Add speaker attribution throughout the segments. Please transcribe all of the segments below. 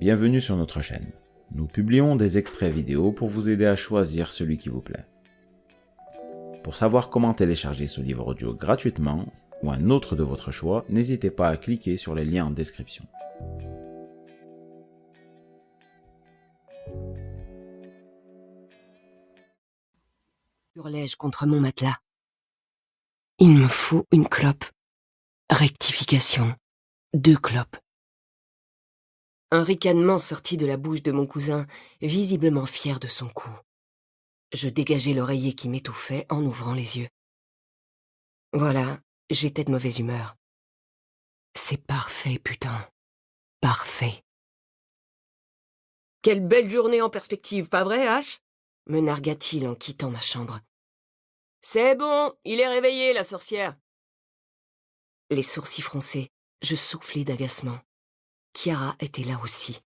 Speaker 1: bienvenue sur notre chaîne. Nous publions des extraits vidéo pour vous aider à choisir celui qui vous plaît. Pour savoir comment télécharger ce livre audio gratuitement, ou un autre de votre choix, n'hésitez pas à cliquer sur les liens en description.
Speaker 2: Hurlai-je contre mon matelas. Il me faut une clope. Rectification. 2 clopes. Un ricanement sortit de la bouche de mon cousin, visiblement fier de son coup. Je dégageai l'oreiller qui m'étouffait en ouvrant les yeux. Voilà, j'étais de mauvaise humeur. C'est parfait, putain. Parfait. Quelle belle journée en perspective, pas vrai, H? Me nargua-t-il en quittant ma chambre. C'est bon, il est réveillé, la sorcière. Les sourcils froncés, je soufflai d'agacement. Chiara était là aussi.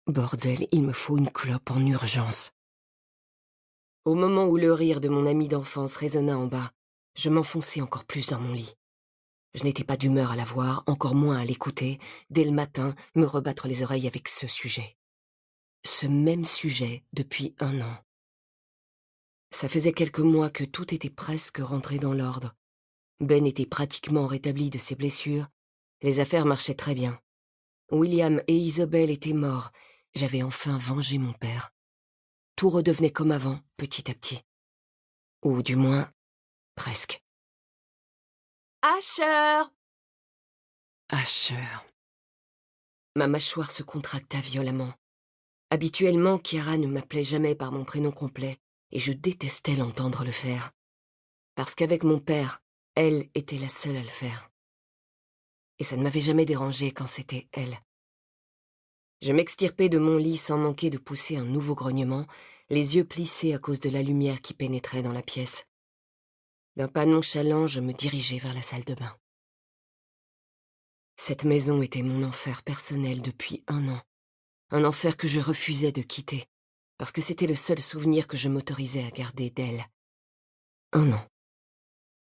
Speaker 2: Bordel, il me faut une clope en urgence. Au moment où le rire de mon ami d'enfance résonna en bas, je m'enfonçai encore plus dans mon lit. Je n'étais pas d'humeur à la voir, encore moins à l'écouter, dès le matin, me rebattre les oreilles avec ce sujet. Ce même sujet depuis 1 an. Ça faisait quelques mois que tout était presque rentré dans l'ordre. Ben était pratiquement rétabli de ses blessures. Les affaires marchaient très bien. William et Isobel étaient morts. J'avais enfin vengé mon père. Tout redevenait comme avant, petit à petit. Ou du moins, presque. Asher! Asher. Ma mâchoire se contracta violemment. Habituellement, Chiara ne m'appelait jamais par mon prénom complet, et je détestais l'entendre le faire. Parce qu'avec mon père, elle était la seule à le faire. Et ça ne m'avait jamais dérangé quand c'était elle. Je m'extirpai de mon lit sans manquer de pousser un nouveau grognement, les yeux plissés à cause de la lumière qui pénétrait dans la pièce. D'un pas nonchalant, je me dirigeai vers la salle de bain. Cette maison était mon enfer personnel depuis 1 an. Un enfer que je refusais de quitter, parce que c'était le seul souvenir que je m'autorisais à garder d'elle. 1 an.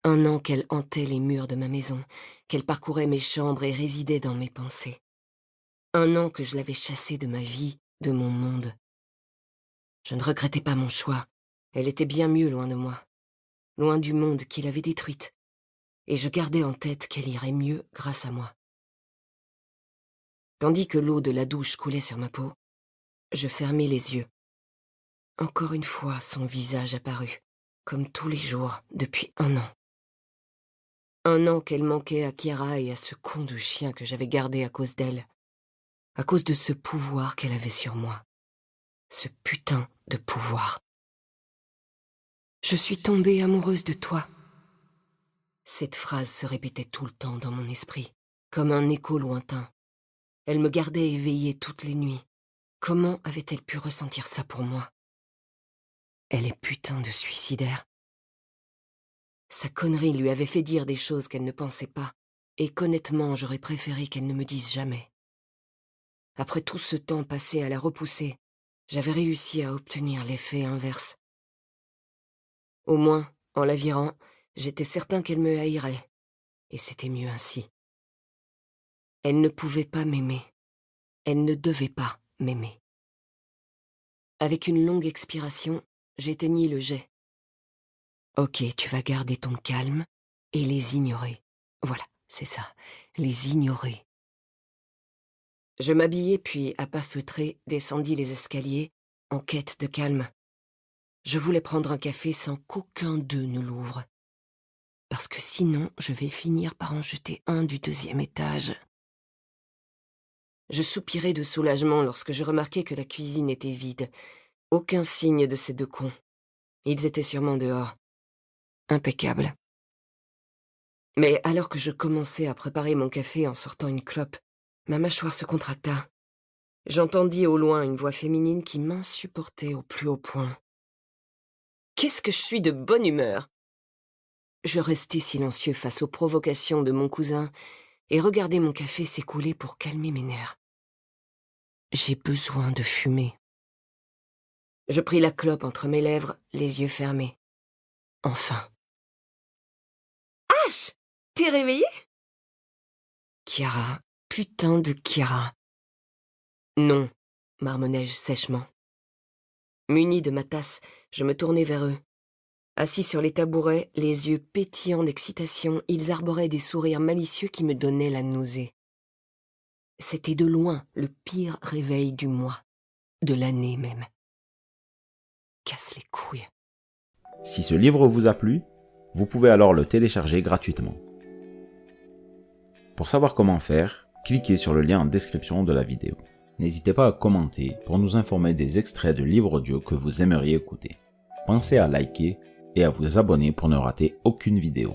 Speaker 2: 1 an qu'elle hantait les murs de ma maison, qu'elle parcourait mes chambres et résidait dans mes pensées. 1 an que je l'avais chassée de ma vie, de mon monde. Je ne regrettais pas mon choix. Elle était bien mieux loin de moi. Loin du monde qui l'avait détruite. Et je gardais en tête qu'elle irait mieux grâce à moi. Tandis que l'eau de la douche coulait sur ma peau, je fermai les yeux. Encore une fois, son visage apparut, comme tous les jours, depuis 1 an. 1 an qu'elle manquait à Chiara et à ce con de chien que j'avais gardé à cause d'elle. À cause de ce pouvoir qu'elle avait sur moi. Ce putain de pouvoir. Je suis tombée amoureuse de toi. Cette phrase se répétait tout le temps dans mon esprit, comme un écho lointain. Elle me gardait éveillée toutes les nuits. Comment avait-elle pu ressentir ça pour moi? Elle est putain de suicidaire. Sa connerie lui avait fait dire des choses qu'elle ne pensait pas, et qu'honnêtement j'aurais préféré qu'elle ne me dise jamais. Après tout ce temps passé à la repousser, j'avais réussi à obtenir l'effet inverse. Au moins, en la virant, j'étais certain qu'elle me haïrait, et c'était mieux ainsi. Elle ne pouvait pas m'aimer. Elle ne devait pas m'aimer. Avec une longue expiration, j'éteignis le jet. Ok, tu vas garder ton calme et les ignorer. Voilà, c'est ça, les ignorer. Je m'habillai puis, à pas feutrés, descendis les escaliers, en quête de calme. Je voulais prendre un café sans qu'aucun d'eux ne l'ouvre. Parce que sinon, je vais finir par en jeter un du 2e étage. Je soupirai de soulagement lorsque je remarquai que la cuisine était vide. Aucun signe de ces 2 cons. Ils étaient sûrement dehors. Impeccable. Mais alors que je commençais à préparer mon café en sortant une clope, ma mâchoire se contracta. J'entendis au loin une voix féminine qui m'insupportait au plus haut point. Qu'est-ce que je suis de bonne humeur! Je restai silencieux face aux provocations de mon cousin et regardai mon café s'écouler pour calmer mes nerfs. J'ai besoin de fumer. Je pris la clope entre mes lèvres, les yeux fermés. Enfin. H! T'es réveillée? Chiara, putain de Chiara. Non, marmonnai-je sèchement. Muni de ma tasse, je me tournai vers eux. Assis sur les tabourets, les yeux pétillants d'excitation, ils arboraient des sourires malicieux qui me donnaient la nausée. C'était de loin le pire réveil du mois, de l'année même. Casse les couilles.
Speaker 1: Si ce livre vous a plu, vous pouvez alors le télécharger gratuitement. Pour savoir comment faire, cliquez sur le lien en description de la vidéo. N'hésitez pas à commenter pour nous informer des extraits de livres audio que vous aimeriez écouter. Pensez à liker et à vous abonner pour ne rater aucune vidéo.